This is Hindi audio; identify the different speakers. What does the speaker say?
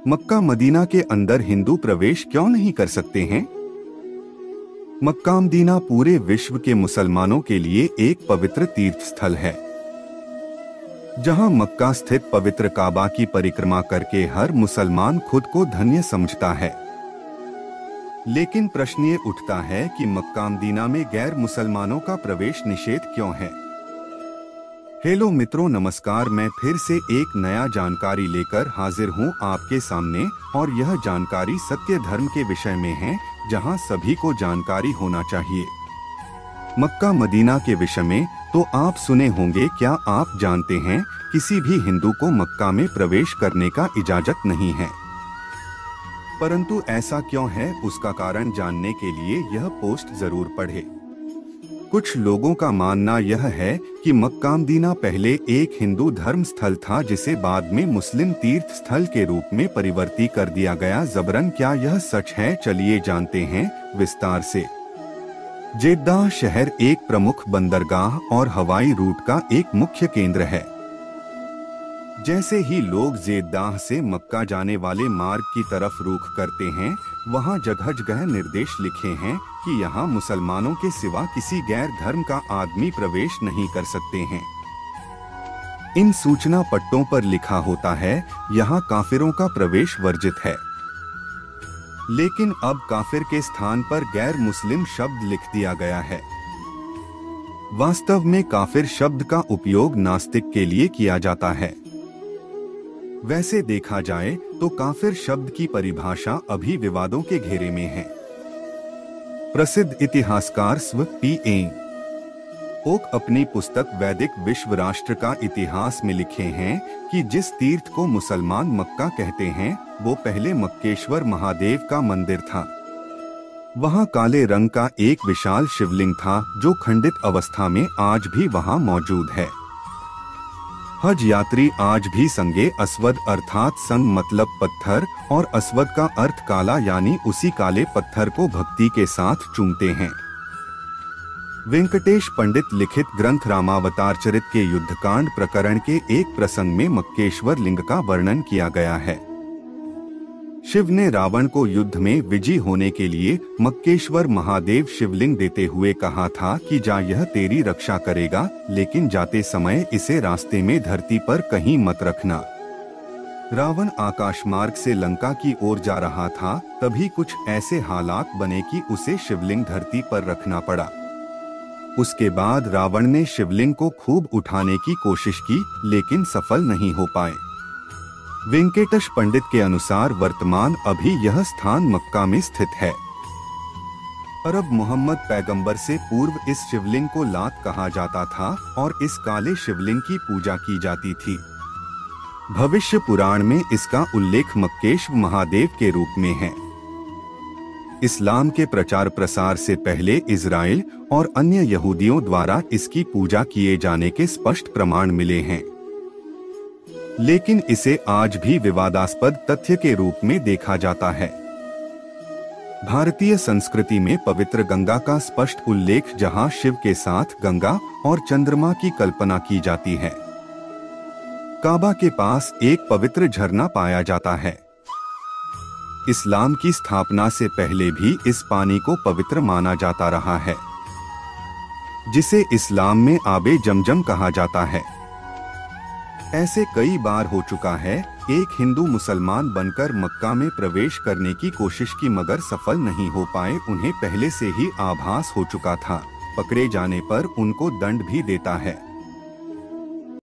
Speaker 1: मक्का मदीना के अंदर हिंदू प्रवेश क्यों नहीं कर सकते हैं? मक्का मदीना पूरे विश्व के मुसलमानों के लिए एक पवित्र तीर्थ स्थल है, जहां मक्का स्थित पवित्र काबा की परिक्रमा करके हर मुसलमान खुद को धन्य समझता है। लेकिन प्रश्न ये उठता है कि मक्का मदीना में गैर मुसलमानों का प्रवेश निषेध क्यों है? हेलो मित्रों, नमस्कार। मैं फिर से एक नया जानकारी लेकर हाजिर हूं आपके सामने, और यह जानकारी सत्य धर्म के विषय में है, जहां सभी को जानकारी होना चाहिए। मक्का मदीना के विषय में तो आप सुने होंगे। क्या आप जानते हैं किसी भी हिंदू को मक्का में प्रवेश करने का इजाजत नहीं है? परंतु ऐसा क्यों है, उसका कारण जानने के लिए यह पोस्ट जरूर पढ़ें। कुछ लोगों का मानना यह है कि मक्का मदीना पहले एक हिंदू धर्म स्थल था, जिसे बाद में मुस्लिम तीर्थ स्थल के रूप में परिवर्तित कर दिया गया जबरन। क्या यह सच है? चलिए जानते हैं विस्तार से। जेद्दाह शहर एक प्रमुख बंदरगाह और हवाई रूट का एक मुख्य केंद्र है। जैसे ही लोग जेद्दाह से मक्का जाने वाले मार्ग की तरफ रुख करते हैं, वहां जगह जगह निर्देश लिखे हैं कि यहाँ मुसलमानों के सिवा किसी गैर धर्म का आदमी प्रवेश नहीं कर सकते हैं। इन सूचना पट्टों पर लिखा होता है, यहाँ काफिरों का प्रवेश वर्जित है। लेकिन अब काफिर के स्थान पर गैर मुस्लिम शब्द लिख दिया गया है। वास्तव में काफिर शब्द का उपयोग नास्तिक के लिए किया जाता है। वैसे देखा जाए तो काफिर शब्द की परिभाषा अभी विवादों के घेरे में है। प्रसिद्ध इतिहासकार स्व पी एन ओक अपनी पुस्तक वैदिक विश्व राष्ट्र का इतिहास में लिखे हैं कि जिस तीर्थ को मुसलमान मक्का कहते हैं, वो पहले मक्केश्वर महादेव का मंदिर था। वहां काले रंग का एक विशाल शिवलिंग था, जो खंडित अवस्था में आज भी वहां मौजूद है। हज यात्री आज भी संगे अस्वद अर्थात संग मतलब पत्थर, और अस्वद का अर्थ काला, यानी उसी काले पत्थर को भक्ति के साथ चूमते हैं। वेंकटेश पंडित लिखित ग्रंथ रामावतार चरित के युद्धकांड प्रकरण के एक प्रसंग में मक्केश्वर लिंग का वर्णन किया गया है। शिव ने रावण को युद्ध में विजयी होने के लिए मक्केश्वर महादेव शिवलिंग देते हुए कहा था कि जा, यह तेरी रक्षा करेगा, लेकिन जाते समय इसे रास्ते में धरती पर कहीं मत रखना। रावण आकाश मार्ग से लंका की ओर जा रहा था, तभी कुछ ऐसे हालात बने कि उसे शिवलिंग धरती पर रखना पड़ा। उसके बाद रावण ने शिवलिंग को खूब उठाने की कोशिश की, लेकिन सफल नहीं हो पाए। वेंकटेश पंडित के अनुसार वर्तमान अभी यह स्थान मक्का में स्थित है। अरब मोहम्मद पैगंबर से पूर्व इस शिवलिंग को लात कहा जाता था और इस काले शिवलिंग की पूजा की जाती थी। भविष्य पुराण में इसका उल्लेख मक्केश्वर महादेव के रूप में है। इस्लाम के प्रचार प्रसार से पहले इजराइल और अन्य यहूदियों द्वारा इसकी पूजा किए जाने के स्पष्ट प्रमाण मिले हैं, लेकिन इसे आज भी विवादास्पद तथ्य के रूप में देखा जाता है। भारतीय संस्कृति में पवित्र गंगा का स्पष्ट उल्लेख, जहां शिव के साथ गंगा और चंद्रमा की कल्पना की जाती है। काबा के पास एक पवित्र झरना पाया जाता है। इस्लाम की स्थापना से पहले भी इस पानी को पवित्र माना जाता रहा है, जिसे इस्लाम में आबे जमजम कहा जाता है। ऐसे कई बार हो चुका है, एक हिंदू मुसलमान बनकर मक्का में प्रवेश करने की कोशिश की, मगर सफल नहीं हो पाए। उन्हें पहले से ही आभास हो चुका था, पकड़े जाने पर उनको दंड भी देता है।